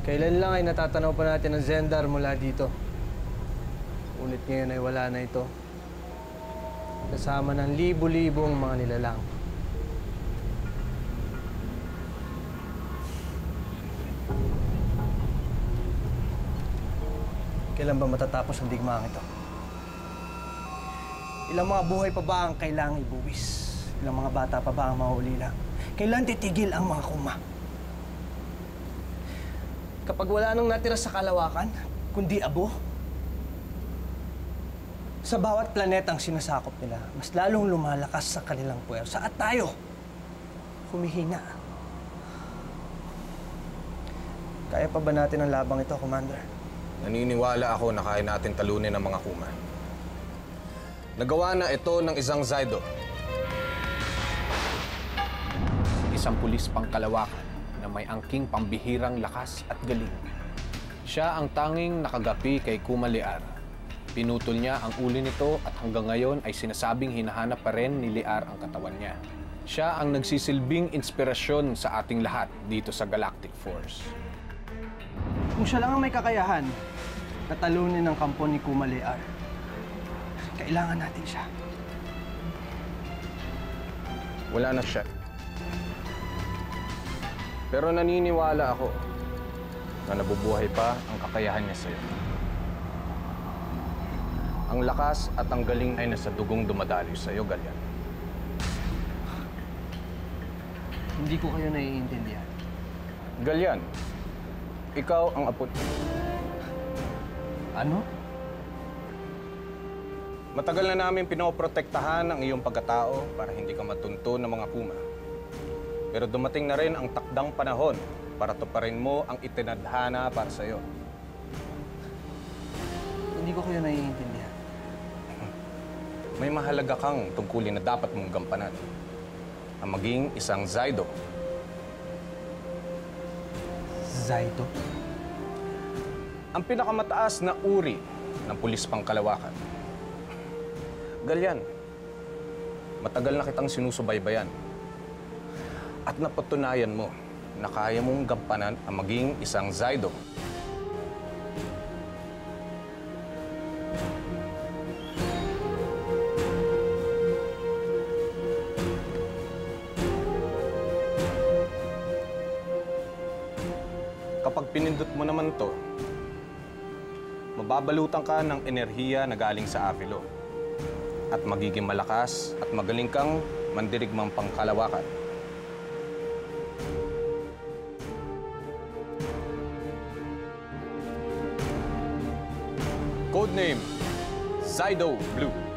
Kailan lang ay natatanaw pa natin ang Zendar mula dito. Ngunit ngayon ay wala na ito. Kasama ng libo-libong mga nilalang. Kailan ba matatapos ang digmaang ito? Ilang mga buhay pa ba ang kailangang ibuwis? Ilang mga bata pa ba ang mahuulila? Kailan titigil ang mga kuma? Kapag wala nang natira sa kalawakan, kundi abo, sa bawat planetang sinasakop nila, mas lalong lumalakas sa kanilang puwersa at tayo, humihina. Kaya pa ba natin ang labang ito, Commander? Naniniwala ako na kaya natin talunin ang mga kuma. Nagawa na ito ng isang Zydo. Isang pulis pangkalawakan na may angking pambihirang lakas at galing. Siya ang tanging nakagapi kay Kuma Liar. Pinutol niya ang uli nito at hanggang ngayon ay sinasabing hinahanap pa rin ni Liar ang katawan niya. Siya ang nagsisilbing inspirasyon sa ating lahat dito sa Galactic Force. Kung siya lang ang may kakayahan na talunin ang kampo ni Kuma Liar, kailangan natin siya. Wala na siya. Pero naniniwala ako na nabubuhay pa ang kakayahan niya sa'yo. Ang lakas at ang galing ay nasa dugong dumadaloy sa'yo, Galyan. Hindi ko kayo naiintindihan. Galyan, ikaw ang apo. Ano? Matagal na namin pinoprotektahan ang iyong pagkatao para hindi ka matunto ng mga kuma. Pero dumating na rin ang takdang panahon para tuparin mo ang itinadhana para sa iyo. Hindi ko kayo naiintindihan. May mahalaga kang tungkulin na dapat mong gampanan. Ang maging isang Zydo. Zydo? Ang pinakamataas na uri ng pulis pangkalawakan. Galyan, matagal na kitang sinusubaybayan. At napatunayan mo na kaya mong gampanan ang maging isang Zydo. Kapag pinindot mo naman to, mababalutan ka ng enerhiya na galing sa Avilo. At magiging malakas at magaling kang mandirigmang pangkalawakan. Codename, Zydo Blue.